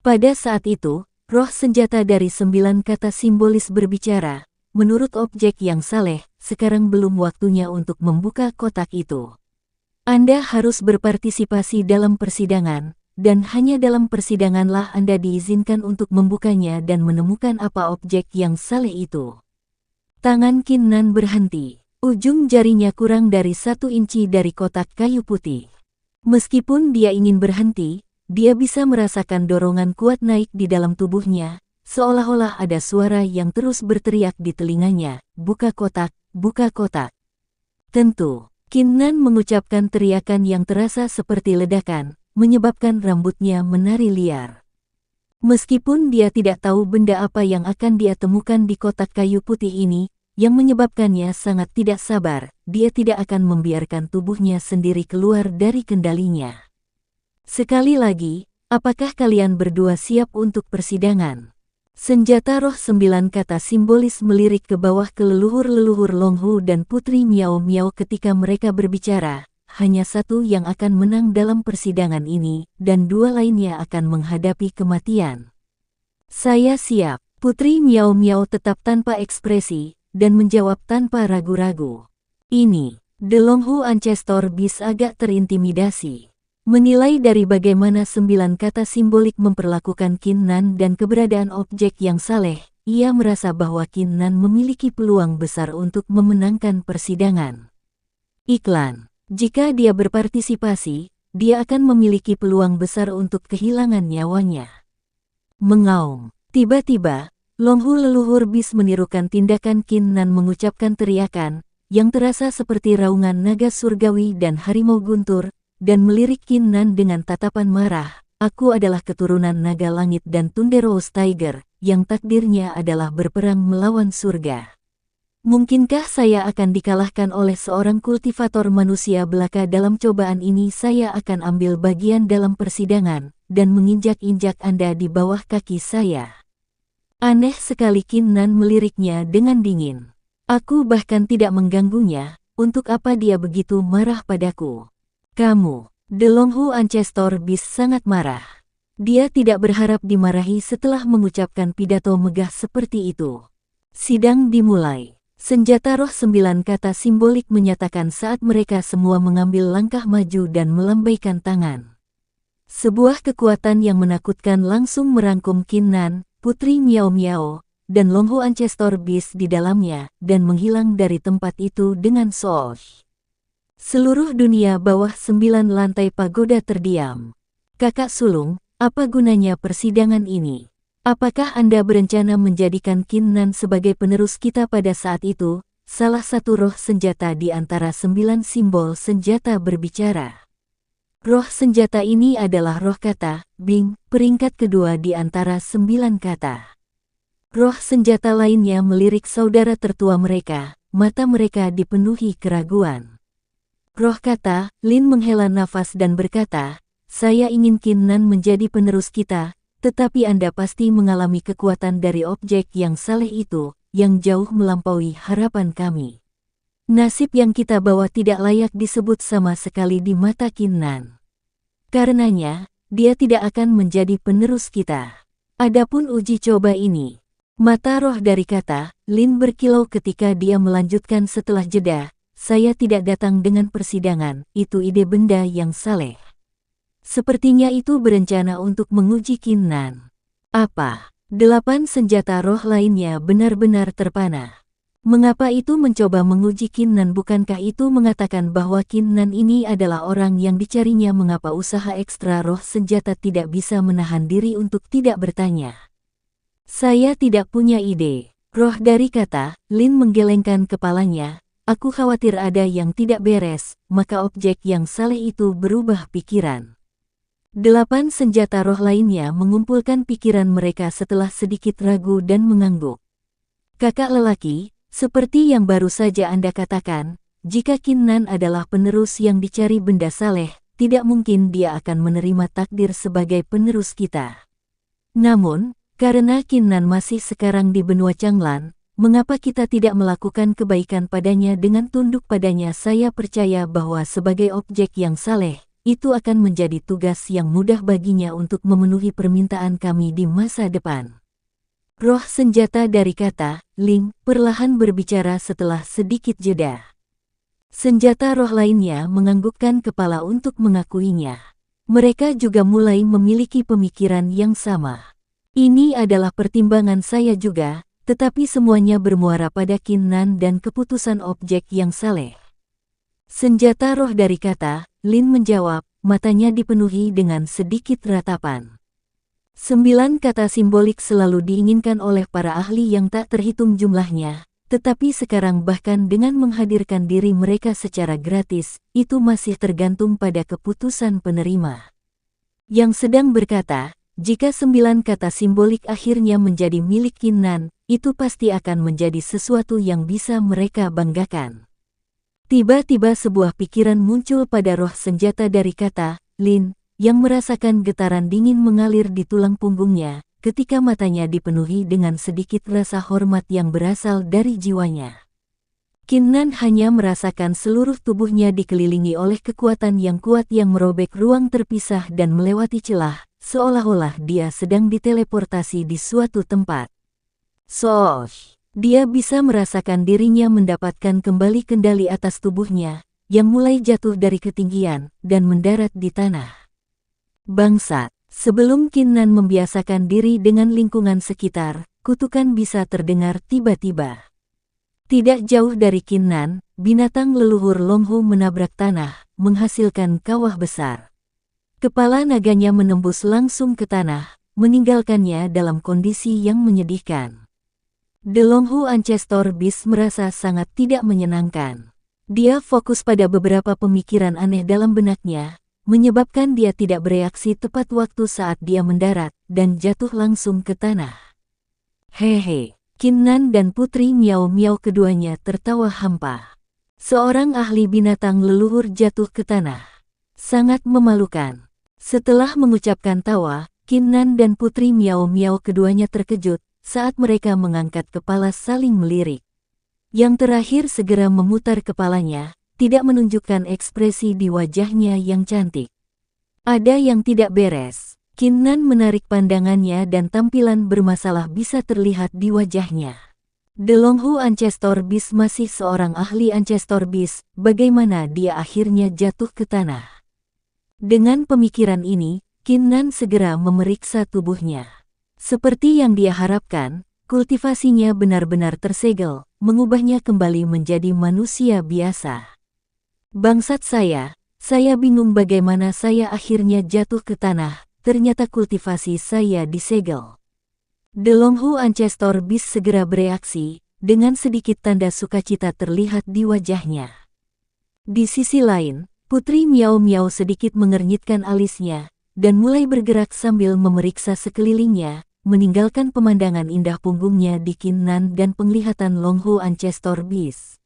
Pada saat itu, roh senjata dari 9 kata simbolis berbicara, menurut objek yang saleh, sekarang belum waktunya untuk membuka kotak itu. Anda harus berpartisipasi dalam persidangan, dan hanya dalam persidanganlah Anda diizinkan untuk membukanya dan menemukan apa objek yang saleh itu. Tangan Qin Nan berhenti. Ujung jarinya kurang dari 1 inci dari kotak kayu putih. Meskipun dia ingin berhenti, dia bisa merasakan dorongan kuat naik di dalam tubuhnya, seolah-olah ada suara yang terus berteriak di telinganya, "Buka kotak, buka kotak." Tentu, Qin Nan mengucapkan teriakan yang terasa seperti ledakan, menyebabkan rambutnya menari liar. Meskipun dia tidak tahu benda apa yang akan dia temukan di kotak kayu putih ini, yang menyebabkannya sangat tidak sabar, dia tidak akan membiarkan tubuhnya sendiri keluar dari kendalinya. Sekali lagi, apakah kalian berdua siap untuk persidangan? Senjata roh 9 kata simbolis melirik ke bawah ke leluhur-leluhur Long Hu dan Putri Miao Miao ketika mereka berbicara. Hanya satu yang akan menang dalam persidangan ini, dan 2 lainnya akan menghadapi kematian. Saya siap. Putri Miao Miao tetap tanpa ekspresi, dan menjawab tanpa ragu-ragu. Ini, The Long Hu Ancestor Beast agak terintimidasi. Menilai dari bagaimana 9 kata simbolik memperlakukan Qin Nan dan keberadaan objek yang saleh, ia merasa bahwa Qin Nan memiliki peluang besar untuk memenangkan persidangan. Iklan. Jika dia berpartisipasi, dia akan memiliki peluang besar untuk kehilangan nyawanya. Mengaum. Tiba-tiba, Long Hu leluhur bis menirukan tindakan Qin Nan mengucapkan teriakan, yang terasa seperti raungan naga surgawi dan harimau guntur, dan melirik Qin Nan dengan tatapan marah. "Aku adalah keturunan naga langit dan Thunderous Tiger, yang takdirnya adalah berperang melawan surga. Mungkinkah saya akan dikalahkan oleh seorang kultivator manusia belaka dalam cobaan ini? Saya akan ambil bagian dalam persidangan, dan menginjak-injak Anda di bawah kaki saya." Aneh sekali, Qin Nan meliriknya dengan dingin. "Aku bahkan tidak mengganggunya, untuk apa dia begitu marah padaku?" "Kamu." The Long Hu Ancestor Beast sangat marah. Dia tidak berharap dimarahi setelah mengucapkan pidato megah seperti itu. Sidang dimulai. Senjata roh 9 kata simbolik menyatakan saat mereka semua mengambil langkah maju dan melambaikan tangan. Sebuah kekuatan yang menakutkan langsung merangkum Qin Nan, Putri Miao Miao, dan Long Hu Ancestor Beast di dalamnya, dan menghilang dari tempat itu dengan soosh. Seluruh dunia bawah 9 lantai pagoda terdiam. "Kakak sulung, apa gunanya persidangan ini? Apakah Anda berencana menjadikan Qin Nan sebagai penerus kita?" Pada saat itu, salah satu roh senjata di antara 9 simbol senjata berbicara. Roh senjata ini adalah roh kata, Bing, peringkat kedua di antara 9 kata. Roh senjata lainnya melirik saudara tertua mereka, mata mereka dipenuhi keraguan. Roh kata, Lin menghela nafas dan berkata, "Saya ingin Qin Nan menjadi penerus kita, tetapi Anda pasti mengalami kekuatan dari objek yang saleh itu, yang jauh melampaui harapan kami. Nasib yang kita bawa tidak layak disebut sama sekali di mata Qin Nan. Karenanya, dia tidak akan menjadi penerus kita. Adapun uji coba ini." Mata roh dari kata, Lin berkilau ketika dia melanjutkan setelah jeda, "Saya tidak datang dengan persidangan, itu ide benda yang saleh. Sepertinya itu berencana untuk menguji Qin Nan." Apa? 8 senjata roh lainnya benar-benar terpana. Mengapa itu mencoba menguji Qin Nan? Bukankah itu mengatakan bahwa Qin Nan ini adalah orang yang dicarinya? Mengapa usaha ekstra roh senjata tidak bisa menahan diri untuk tidak bertanya? "Saya tidak punya ide." Roh dari kata, Lin menggelengkan kepalanya. "Aku khawatir ada yang tidak beres." Maka objek yang saleh itu berubah pikiran. 8 senjata roh lainnya mengumpulkan pikiran mereka setelah sedikit ragu dan mengangguk. "Kakak lelaki, seperti yang baru saja Anda katakan, jika Qin Nan adalah penerus yang dicari benda saleh, tidak mungkin dia akan menerima takdir sebagai penerus kita. Namun, karena Qin Nan masih sekarang di benua Changlan, mengapa kita tidak melakukan kebaikan padanya dengan tunduk padanya? Saya percaya bahwa sebagai objek yang saleh, itu akan menjadi tugas yang mudah baginya untuk memenuhi permintaan kami di masa depan. Roh senjata dari kata, Ling, perlahan berbicara setelah sedikit jeda. Senjata roh lainnya menganggukkan kepala untuk mengakuinya. Mereka juga mulai memiliki pemikiran yang sama. Ini adalah pertimbangan saya juga, tetapi semuanya bermuara pada Qin Nan dan keputusan objek yang saleh. Senjata roh dari kata, Lin menjawab, matanya dipenuhi dengan sedikit ratapan. 9 kata simbolik selalu diinginkan oleh para ahli yang tak terhitung jumlahnya, tetapi sekarang bahkan dengan menghadirkan diri mereka secara gratis, itu masih tergantung pada keputusan penerima. Yang sedang berkata, jika 9 kata simbolik akhirnya menjadi milik Qin Nan, itu pasti akan menjadi sesuatu yang bisa mereka banggakan. Tiba-tiba sebuah pikiran muncul pada roh senjata dari kata, Lin, yang merasakan getaran dingin mengalir di tulang punggungnya, ketika matanya dipenuhi dengan sedikit rasa hormat yang berasal dari jiwanya. Qin Nan hanya merasakan seluruh tubuhnya dikelilingi oleh kekuatan yang kuat yang merobek ruang terpisah dan melewati celah, seolah-olah dia sedang diteleportasi di suatu tempat. Dia bisa merasakan dirinya mendapatkan kembali kendali atas tubuhnya, yang mulai jatuh dari ketinggian, dan mendarat di tanah. Bangsat, sebelum Qin Nan membiasakan diri dengan lingkungan sekitar, kutukan bisa terdengar tiba-tiba. Tidak jauh dari Qin Nan, binatang leluhur Longhu menabrak tanah, menghasilkan kawah besar. Kepala naganya menembus langsung ke tanah, meninggalkannya dalam kondisi yang menyedihkan. The Longhu Ancestor Beast merasa sangat tidak menyenangkan. Dia fokus pada beberapa pemikiran aneh dalam benaknya, menyebabkan dia tidak bereaksi tepat waktu saat dia mendarat, dan jatuh langsung ke tanah. Hehe, Qin Nan dan Putri Miao Miao keduanya tertawa hampa. Seorang ahli binatang leluhur jatuh ke tanah. Sangat memalukan. Setelah mengucapkan tawa, Qin Nan dan Putri Miao Miao keduanya terkejut, saat mereka mengangkat kepala saling melirik. Yang terakhir segera memutar kepalanya, tidak menunjukkan ekspresi di wajahnya yang cantik. Ada yang tidak beres. Qin Nan menarik pandangannya dan tampilan bermasalah bisa terlihat di wajahnya. The Longhu Ancestor Beast masih seorang ahli Ancestor Beast, bagaimana dia akhirnya jatuh ke tanah? Dengan pemikiran ini, Qin Nan segera memeriksa tubuhnya. Seperti yang dia harapkan, kultivasinya benar-benar tersegel, mengubahnya kembali menjadi manusia biasa. Bangsat saya bingung bagaimana saya akhirnya jatuh ke tanah, ternyata kultivasi saya disegel. The Longhu Ancestor Beast segera bereaksi, dengan sedikit tanda sukacita terlihat di wajahnya. Di sisi lain, Putri Miao Miao sedikit mengernyitkan alisnya, dan mulai bergerak sambil memeriksa sekelilingnya, meninggalkan pemandangan indah punggungnya di Qin Nan dan penglihatan Longhu Ancestor Beast.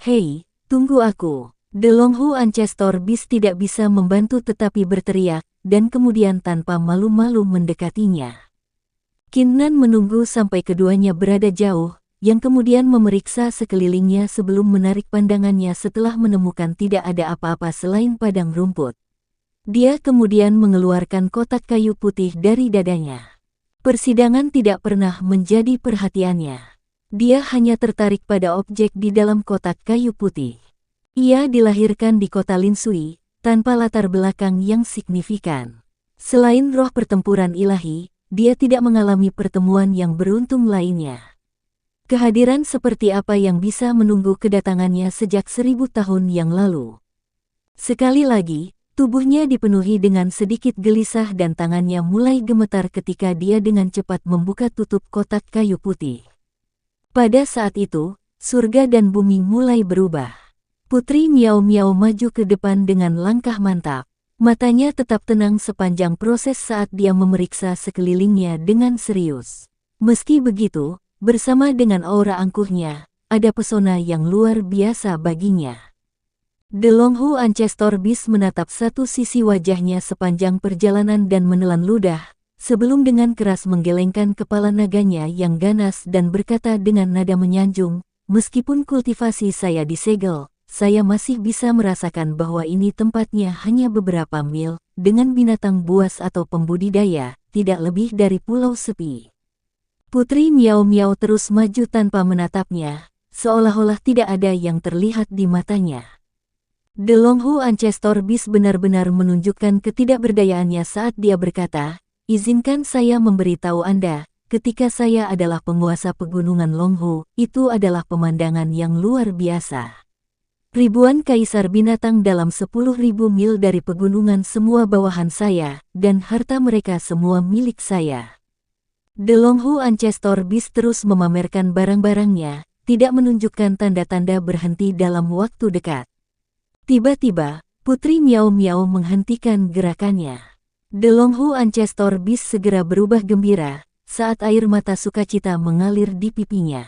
Hei, tunggu aku. The Longhu Ancestor Beast tidak bisa membantu tetapi berteriak, dan kemudian tanpa malu-malu mendekatinya. Qin Nan menunggu sampai keduanya berada jauh, yang kemudian memeriksa sekelilingnya sebelum menarik pandangannya setelah menemukan tidak ada apa-apa selain padang rumput. Dia kemudian mengeluarkan kotak kayu putih dari dadanya. Persidangan tidak pernah menjadi perhatiannya. Dia hanya tertarik pada objek di dalam kotak kayu putih. Ia dilahirkan di kota Linsui, tanpa latar belakang yang signifikan. Selain roh pertempuran ilahi, dia tidak mengalami pertemuan yang beruntung lainnya. Kehadiran seperti apa yang bisa menunggu kedatangannya sejak 1000 tahun yang lalu. Sekali lagi, tubuhnya dipenuhi dengan sedikit gelisah dan tangannya mulai gemetar ketika dia dengan cepat membuka tutup kotak kayu putih. Pada saat itu, surga dan bumi mulai berubah. Putri Miao Miao maju ke depan dengan langkah mantap. Matanya tetap tenang sepanjang proses saat dia memeriksa sekelilingnya dengan serius. Meski begitu, bersama dengan aura angkuhnya, ada pesona yang luar biasa baginya. The Longhu Ancestor Beast menatap satu sisi wajahnya sepanjang perjalanan dan menelan ludah, sebelum dengan keras menggelengkan kepala naganya yang ganas dan berkata dengan nada menyanjung, meskipun kultivasi saya disegel, saya masih bisa merasakan bahwa ini tempatnya hanya beberapa mil, dengan binatang buas atau pembudidaya, tidak lebih dari pulau sepi. Putri Miao Miao terus maju tanpa menatapnya, seolah-olah tidak ada yang terlihat di matanya. The Longhu Ancestor Beast benar-benar menunjukkan ketidakberdayaannya saat dia berkata, "Izinkan saya memberitahu Anda, ketika saya adalah penguasa pegunungan Longhu, itu adalah pemandangan yang luar biasa. Ribuan kaisar binatang dalam 10.000 mil dari pegunungan semua bawahan saya, dan harta mereka semua milik saya." The Longhu Ancestor Beast terus memamerkan barang-barangnya, tidak menunjukkan tanda-tanda berhenti dalam waktu dekat. Tiba-tiba, Putri Miao Miao menghentikan gerakannya. The Longhu Ancestor Beast segera berubah gembira, saat air mata sukacita mengalir di pipinya.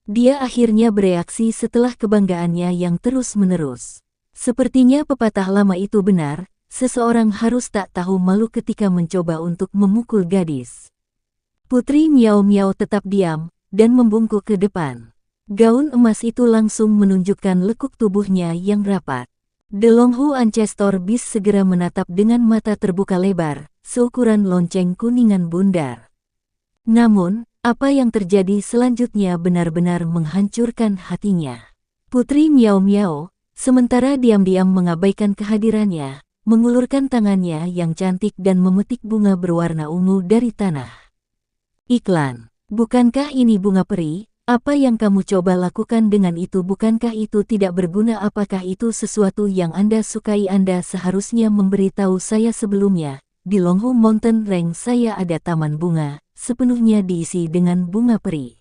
Dia akhirnya bereaksi setelah kebanggaannya yang terus-menerus. Sepertinya pepatah lama itu benar, seseorang harus tak tahu malu ketika mencoba untuk memukul gadis. Putri Miao Miao tetap diam, dan membungkuk ke depan. Gaun emas itu langsung menunjukkan lekuk tubuhnya yang rapat. The Longhu Ancestor Beast segera menatap dengan mata terbuka lebar, seukuran lonceng kuningan bundar. Namun, apa yang terjadi selanjutnya benar-benar menghancurkan hatinya. Putri Miao Miao, sementara diam-diam mengabaikan kehadirannya, mengulurkan tangannya yang cantik dan memetik bunga berwarna ungu dari tanah. Iklan. Bukankah ini bunga peri? Apa yang kamu coba lakukan dengan itu? Bukankah itu tidak berguna? Apakah itu sesuatu yang Anda sukai? Anda seharusnya memberitahu saya sebelumnya. Di Longhu Mountain Range saya ada taman bunga, sepenuhnya diisi dengan bunga peri.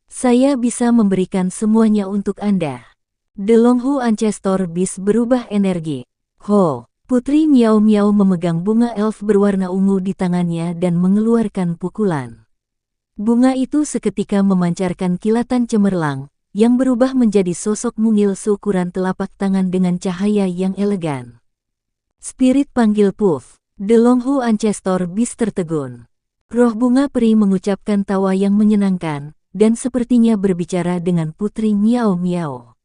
Saya bisa memberikan semuanya untuk Anda. The Longhu Ancestor Beast berubah energi. Ho! Putri Miao Miao memegang bunga elf berwarna ungu di tangannya dan mengeluarkan pukulan. Bunga itu seketika memancarkan kilatan cemerlang, yang berubah menjadi sosok mungil seukuran telapak tangan dengan cahaya yang elegan. Spirit panggil Puff. The Longhu Ancestor Beast tertegun. Roh bunga peri mengucapkan tawa yang menyenangkan, dan sepertinya berbicara dengan Putri Miao Miao.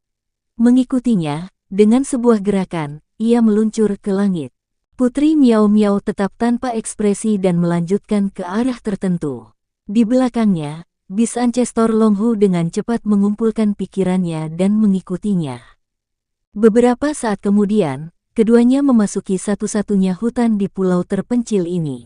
Mengikutinya, dengan sebuah gerakan, ia meluncur ke langit. Putri Miao Miao tetap tanpa ekspresi dan melanjutkan ke arah tertentu. Di belakangnya, Beast Ancestor Longhu dengan cepat mengumpulkan pikirannya dan mengikutinya. Beberapa saat kemudian, keduanya memasuki satu-satunya hutan di pulau terpencil ini.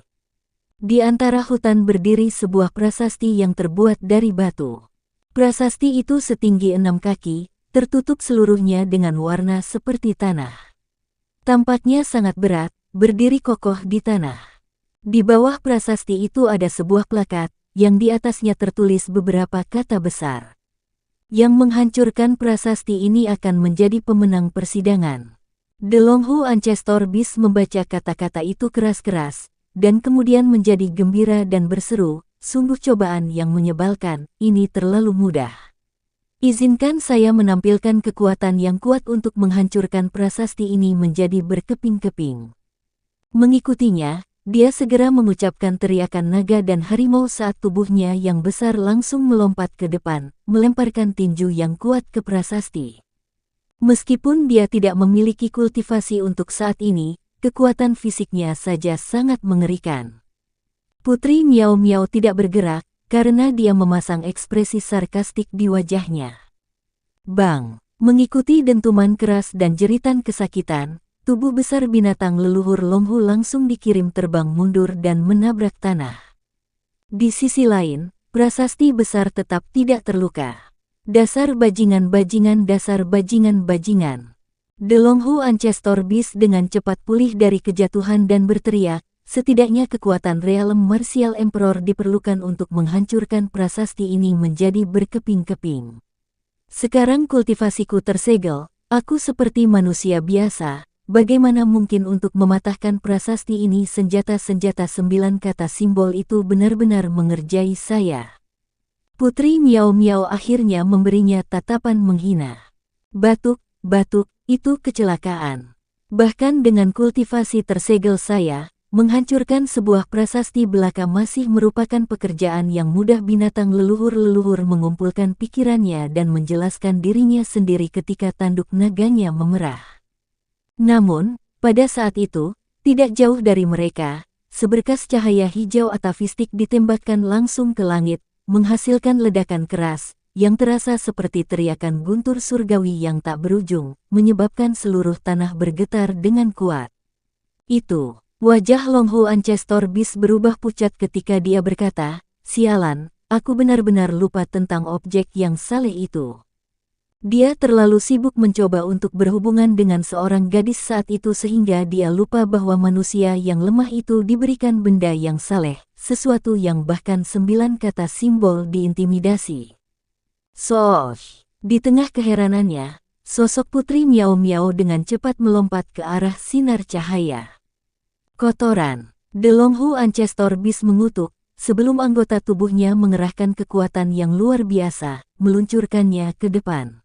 Di antara hutan berdiri sebuah prasasti yang terbuat dari batu. Prasasti itu setinggi 6 kaki, tertutup seluruhnya dengan warna seperti tanah. Tampaknya sangat berat, berdiri kokoh di tanah. Di bawah prasasti itu ada sebuah plakat, yang di atasnya tertulis beberapa kata besar. Yang menghancurkan prasasti ini akan menjadi pemenang persidangan. The Longhu Ancestor Beast membaca kata-kata itu keras-keras, dan kemudian menjadi gembira dan berseru, "Sungguh cobaan yang menyebalkan, ini terlalu mudah. Izinkan saya menampilkan kekuatan yang kuat untuk menghancurkan prasasti ini menjadi berkeping-keping." Mengikutinya, dia segera mengucapkan teriakan naga dan harimau saat tubuhnya yang besar langsung melompat ke depan, melemparkan tinju yang kuat ke prasasti. Meskipun dia tidak memiliki kultivasi untuk saat ini, kekuatan fisiknya saja sangat mengerikan. Putri Miao Miao tidak bergerak, karena dia memasang ekspresi sarkastik di wajahnya. Bang! Mengikuti dentuman keras dan jeritan kesakitan, tubuh besar binatang leluhur Longhu langsung dikirim terbang mundur dan menabrak tanah. Di sisi lain, prasasti besar tetap tidak terluka. Dasar bajingan-bajingan, dasar bajingan-bajingan. The Longhu Ancestor Beast dengan cepat pulih dari kejatuhan dan berteriak, setidaknya kekuatan Realm Martial Emperor diperlukan untuk menghancurkan prasasti ini menjadi berkeping-keping. Sekarang kultivasiku tersegel, aku seperti manusia biasa, bagaimana mungkin untuk mematahkan prasasti ini? Senjata-senjata 9 kata simbol itu benar-benar mengerjai saya. Putri Miao Miao akhirnya memberinya tatapan menghina. Batuk, batuk, itu kecelakaan. Bahkan dengan kultivasi tersegel saya, menghancurkan sebuah prasasti belaka masih merupakan pekerjaan yang mudah. Binatang leluhur-leluhur mengumpulkan pikirannya dan menjelaskan dirinya sendiri ketika tanduk naganya memerah. Namun, pada saat itu, tidak jauh dari mereka, seberkas cahaya hijau atavistik ditembakkan langsung ke langit, menghasilkan ledakan keras, yang terasa seperti teriakan guntur surgawi yang tak berujung, menyebabkan seluruh tanah bergetar dengan kuat. Itu, wajah Longhu Ancestor Beast berubah pucat ketika dia berkata, "Sialan, aku benar-benar lupa tentang objek yang saleh itu." Dia terlalu sibuk mencoba untuk berhubungan dengan seorang gadis saat itu sehingga dia lupa bahwa manusia yang lemah itu diberikan benda yang saleh, sesuatu yang bahkan 9 kata simbol diintimidasi. Sosh! Di tengah keheranannya, sosok Putri Miao Miao dengan cepat melompat ke arah sinar cahaya. Kotoran. The Longhu Ancestor Beast mengutuk, sebelum anggota tubuhnya mengerahkan kekuatan yang luar biasa, meluncurkannya ke depan.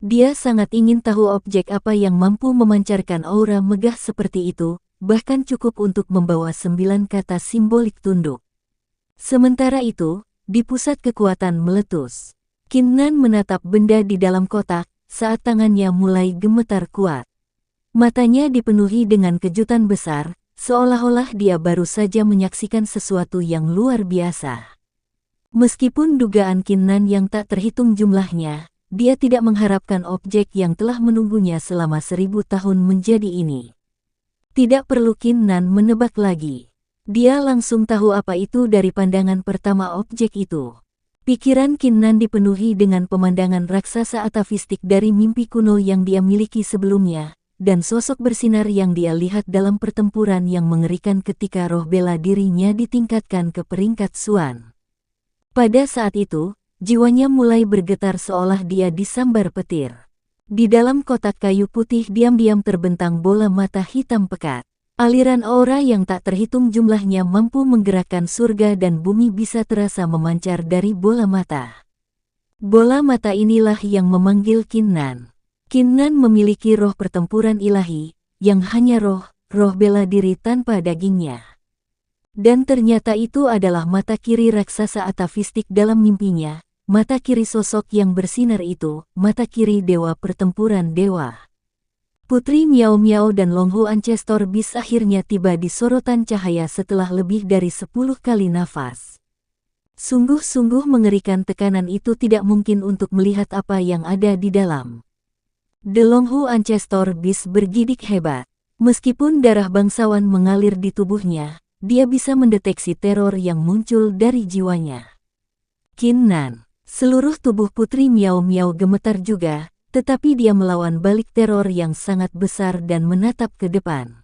Dia sangat ingin tahu objek apa yang mampu memancarkan aura megah seperti itu, bahkan cukup untuk membawa 9 kata simbolik tunduk. Sementara itu, di pusat kekuatan meletus, Qin Nan menatap benda di dalam kotak, saat tangannya mulai gemetar kuat. Matanya dipenuhi dengan kejutan besar, seolah-olah dia baru saja menyaksikan sesuatu yang luar biasa. Meskipun dugaan Qin Nan yang tak terhitung jumlahnya, dia tidak mengharapkan objek yang telah menunggunya selama 1000 tahun menjadi ini. Tidak perlu Qin Nan menebak lagi. Dia langsung tahu apa itu dari pandangan pertama objek itu. Pikiran Qin Nan dipenuhi dengan pemandangan raksasa atavistik dari mimpi kuno yang dia miliki sebelumnya, dan sosok bersinar yang dia lihat dalam pertempuran yang mengerikan ketika roh bela dirinya ditingkatkan ke peringkat Xuan. Pada saat itu, jiwanya mulai bergetar seolah dia disambar petir. Di dalam kotak kayu putih diam-diam terbentang bola mata hitam pekat. Aliran aura yang tak terhitung jumlahnya mampu menggerakkan surga dan bumi bisa terasa memancar dari bola mata. Bola mata inilah yang memanggil Qin Nan. Qin Nan memiliki roh pertempuran ilahi, yang hanya roh bela diri tanpa dagingnya. Dan ternyata itu adalah mata kiri raksasa atavistik dalam mimpinya, mata kiri sosok yang bersinar itu, mata kiri dewa pertempuran dewa. Putri Miao Miao dan Longhu Ancestor Beast akhirnya tiba di sorotan cahaya setelah lebih dari 10 kali nafas. Sungguh-sungguh mengerikan, tekanan itu tidak mungkin untuk melihat apa yang ada di dalam. The Longhu Ancestor Beast bergidik hebat. Meskipun darah bangsawan mengalir di tubuhnya, dia bisa mendeteksi teror yang muncul dari jiwanya. Qin Nan, seluruh tubuh Putri Miao Miao gemetar juga, tetapi dia melawan balik teror yang sangat besar dan menatap ke depan.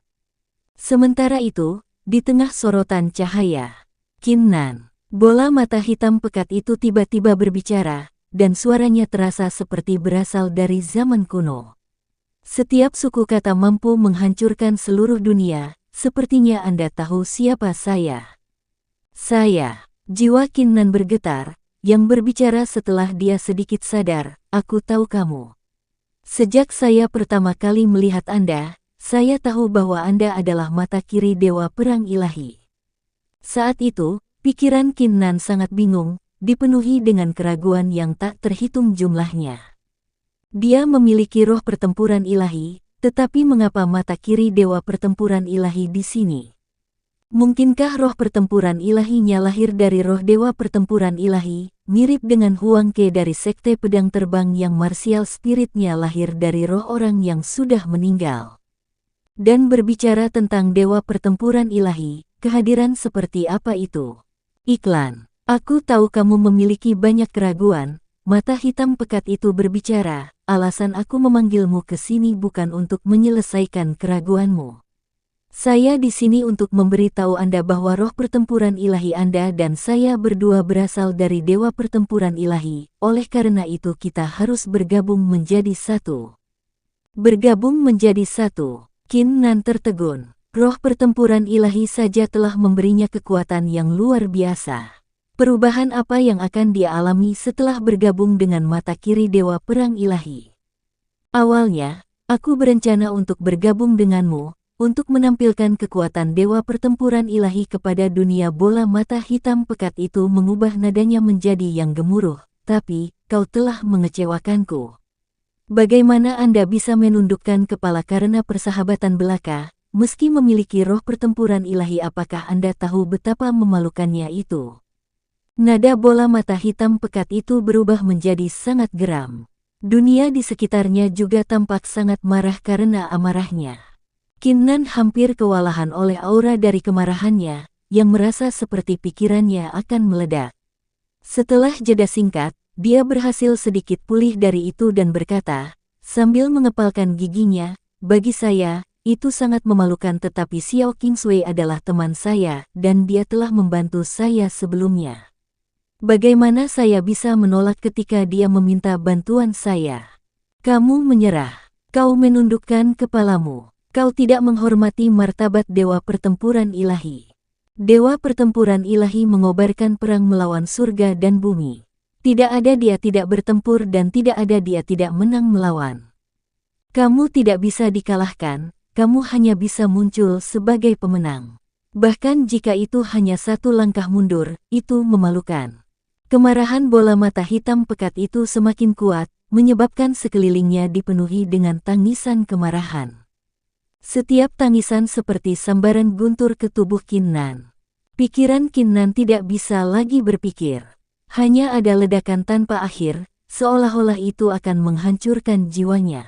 Sementara itu, di tengah sorotan cahaya, Qin Nan, bola mata hitam pekat itu tiba-tiba berbicara, dan suaranya terasa seperti berasal dari zaman kuno. Setiap suku kata mampu menghancurkan seluruh dunia, sepertinya Anda tahu siapa saya. Saya, jiwa Qin Nan bergetar, yang berbicara setelah dia sedikit sadar, aku tahu kamu. Sejak saya pertama kali melihat Anda, saya tahu bahwa Anda adalah mata kiri dewa perang ilahi. Saat itu, pikiran Qin Nan sangat bingung, dipenuhi dengan keraguan yang tak terhitung jumlahnya. Dia memiliki roh pertempuran ilahi, tetapi mengapa mata kiri dewa pertempuran ilahi di sini? Mungkinkah roh pertempuran ilahinya lahir dari roh dewa pertempuran ilahi, mirip dengan Huang Ke dari Sekte Pedang Terbang yang martial spiritnya lahir dari roh orang yang sudah meninggal? Dan berbicara tentang dewa pertempuran ilahi, kehadiran seperti apa itu? Iklan, aku tahu kamu memiliki banyak keraguan, mata hitam pekat itu berbicara, alasan aku memanggilmu ke sini bukan untuk menyelesaikan keraguanmu. Saya di sini untuk memberitahu Anda bahwa roh pertempuran ilahi Anda dan saya berdua berasal dari dewa pertempuran ilahi, oleh karena itu kita harus bergabung menjadi satu. Bergabung menjadi satu. Qin Nan tertegun. Roh pertempuran ilahi saja telah memberinya kekuatan yang luar biasa. Perubahan apa yang akan dia alami setelah bergabung dengan mata kiri dewa perang ilahi? Awalnya, aku berencana untuk bergabung denganmu, untuk menampilkan kekuatan dewa pertempuran ilahi kepada dunia. Bola mata hitam pekat itu mengubah nadanya menjadi yang gemuruh. Tapi, kau telah mengecewakanku. Bagaimana Anda bisa menundukkan kepala karena persahabatan belaka, meski memiliki roh pertempuran ilahi? Apakah Anda tahu betapa memalukannya itu? Nada bola mata hitam pekat itu berubah menjadi sangat geram. Dunia di sekitarnya juga tampak sangat marah karena amarahnya. Qin Nan hampir kewalahan oleh aura dari kemarahannya, yang merasa seperti pikirannya akan meledak. Setelah jeda singkat, dia berhasil sedikit pulih dari itu dan berkata, sambil mengepalkan giginya, bagi saya, itu sangat memalukan, tetapi Xiao Qingsui adalah teman saya dan dia telah membantu saya sebelumnya. Bagaimana saya bisa menolak ketika dia meminta bantuan saya? Kamu menyerah. Kau menundukkan kepalamu. Kau tidak menghormati martabat dewa pertempuran ilahi. Dewa pertempuran ilahi mengobarkan perang melawan surga dan bumi. Tidak ada dia tidak bertempur dan tidak ada dia tidak menang melawan. Kamu tidak bisa dikalahkan, kamu hanya bisa muncul sebagai pemenang. Bahkan jika itu hanya satu langkah mundur, itu memalukan. Kemarahan bola mata hitam pekat itu semakin kuat, menyebabkan sekelilingnya dipenuhi dengan tangisan kemarahan. Setiap tangisan seperti sambaran guntur ke tubuh Qin Nan. Pikiran Qin Nan tidak bisa lagi berpikir. Hanya ada ledakan tanpa akhir, seolah-olah itu akan menghancurkan jiwanya.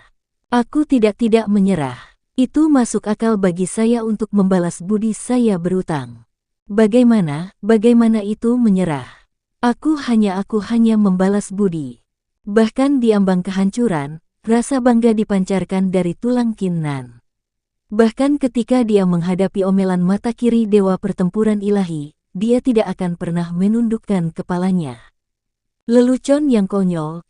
Aku tidak menyerah. Itu masuk akal bagi saya untuk membalas budi saya berutang. Bagaimana itu menyerah? Aku hanya membalas budi. Bahkan di ambang kehancuran, rasa bangga dipancarkan dari tulang Qin Nan. Bahkan ketika dia menghadapi omelan mata kiri dewa pertempuran ilahi, dia tidak akan pernah menundukkan kepalanya. Lelucon yang konyol.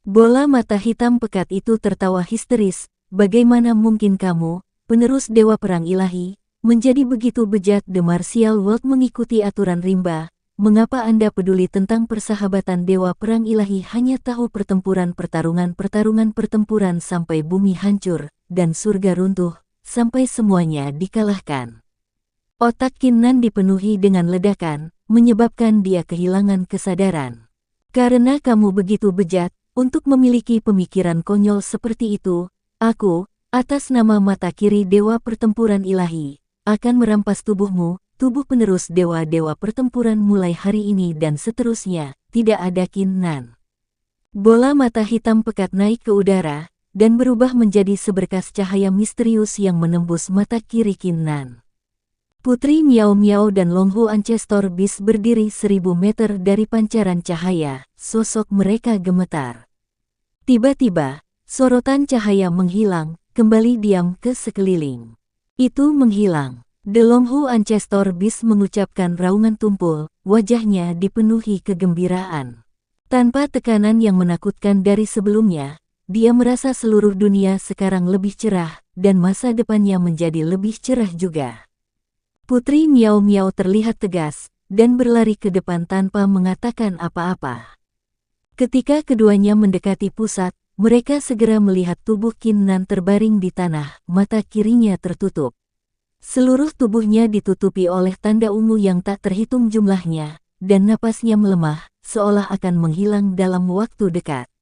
Bola mata hitam pekat itu tertawa histeris. Bagaimana mungkin kamu, penerus dewa perang ilahi, menjadi begitu bejat? The Martial World mengikuti aturan rimba. Mengapa Anda peduli tentang persahabatan dewa perang ilahi? Hanya tahu pertempuran sampai bumi hancur, dan surga runtuh, sampai semuanya dikalahkan. Otak Qin Nan dipenuhi dengan ledakan, menyebabkan dia kehilangan kesadaran. Karena kamu begitu bejat, untuk memiliki pemikiran konyol seperti itu, aku, atas nama mata kiri dewa pertempuran ilahi, akan merampas tubuhmu, tubuh penerus dewa-dewa pertempuran mulai hari ini dan seterusnya. Tidak ada Qin Nan. Bola mata hitam pekat naik ke udara, dan berubah menjadi seberkas cahaya misterius yang menembus mata kiri Qin Nan. Putri Miao Miao dan Longhu Ancestor Beast berdiri 1000 meter dari pancaran cahaya, sosok mereka gemetar. Tiba-tiba, sorotan cahaya menghilang, kembali diam ke sekeliling. Itu menghilang. The Longhu Ancestor Beast mengucapkan raungan tumpul, wajahnya dipenuhi kegembiraan. Tanpa tekanan yang menakutkan dari sebelumnya, dia merasa seluruh dunia sekarang lebih cerah, dan masa depannya menjadi lebih cerah juga. Putri Miao Miao terlihat tegas, dan berlari ke depan tanpa mengatakan apa-apa. Ketika keduanya mendekati pusat, mereka segera melihat tubuh Qin Nan terbaring di tanah, mata kirinya tertutup. Seluruh tubuhnya ditutupi oleh tanda ungu yang tak terhitung jumlahnya, dan napasnya melemah, seolah akan menghilang dalam waktu dekat.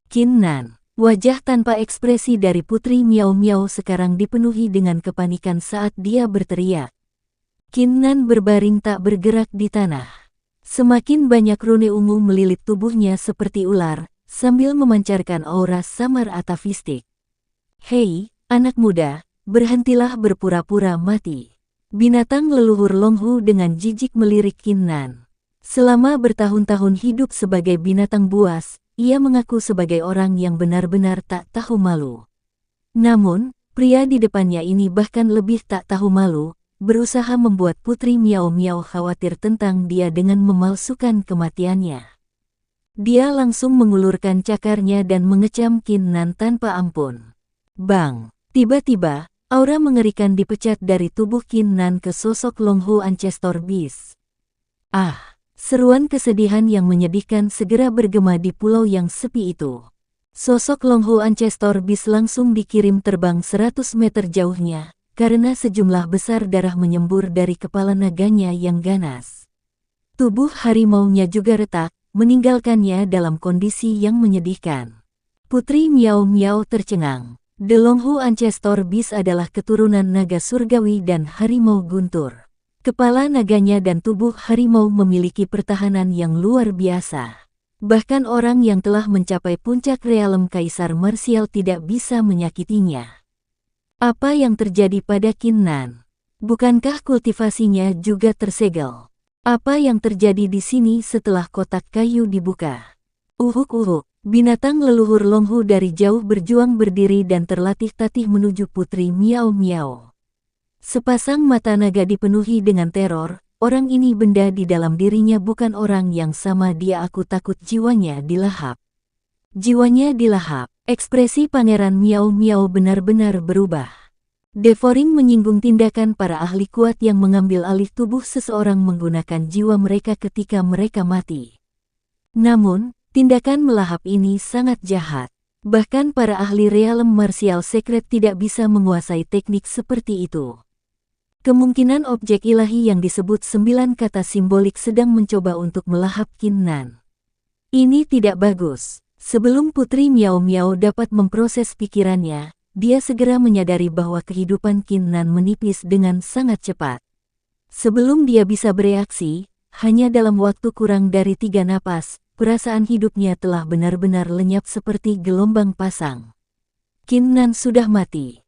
Qin Nan, wajah tanpa ekspresi dari Putri Miao Miao sekarang dipenuhi dengan kepanikan saat dia berteriak. Qin Nan berbaring tak bergerak di tanah. Semakin banyak rune ungu melilit tubuhnya seperti ular, sambil memancarkan aura samar atafistik. Hei, anak muda! Berhentilah berpura-pura mati. Binatang leluhur Longhu dengan jijik melirik Qin Nan. Selama bertahun-tahun hidup sebagai binatang buas, ia mengaku sebagai orang yang benar-benar tak tahu malu. Namun, pria di depannya ini bahkan lebih tak tahu malu, berusaha membuat Putri Miao Miao khawatir tentang dia dengan memalsukan kematiannya. Dia langsung mengulurkan cakarnya dan mengecam Qin Nan tanpa ampun. Bang! Tiba-tiba, aura mengerikan dipecat dari tubuh Qin Nan ke sosok Longhu Ancestor Beast. Ah! Seruan kesedihan yang menyedihkan segera bergema di pulau yang sepi itu. Sosok Longhu Ancestor Beast langsung dikirim terbang 100 meter jauhnya, karena sejumlah besar darah menyembur dari kepala naganya yang ganas. Tubuh harimaunya juga retak, meninggalkannya dalam kondisi yang menyedihkan. Putri Miao Miao tercengang. The Longhu Ancestor Beast adalah keturunan naga surgawi dan harimau guntur. Kepala naganya dan tubuh harimau memiliki pertahanan yang luar biasa. Bahkan orang yang telah mencapai puncak realem kaisar marsial tidak bisa menyakitinya. Apa yang terjadi pada Qin Nan? Bukankah kultivasinya juga tersegel? Apa yang terjadi di sini setelah kotak kayu dibuka? Uhuk-uhuk, binatang leluhur Longhu dari jauh berjuang berdiri dan terlatih-tatih menuju Putri Miao Miao. Sepasang mata naga dipenuhi dengan teror, orang ini benda di dalam dirinya bukan orang yang sama dia, aku takut jiwanya dilahap. Jiwanya dilahap, ekspresi Pangeran Miao Miao benar-benar berubah. Devouring menyinggung tindakan para ahli kuat yang mengambil alih tubuh seseorang menggunakan jiwa mereka ketika mereka mati. Namun, tindakan melahap ini sangat jahat. Bahkan para ahli realem martial secret tidak bisa menguasai teknik seperti itu. Kemungkinan objek ilahi yang disebut 9 kata simbolik sedang mencoba untuk melahap Qin Nan. Ini tidak bagus. Sebelum Putri Miao Miao dapat memproses pikirannya, dia segera menyadari bahwa kehidupan Qin Nan menipis dengan sangat cepat. Sebelum dia bisa bereaksi, hanya dalam waktu kurang dari 3 napas, perasaan hidupnya telah benar-benar lenyap seperti gelombang pasang. Qin Nan sudah mati.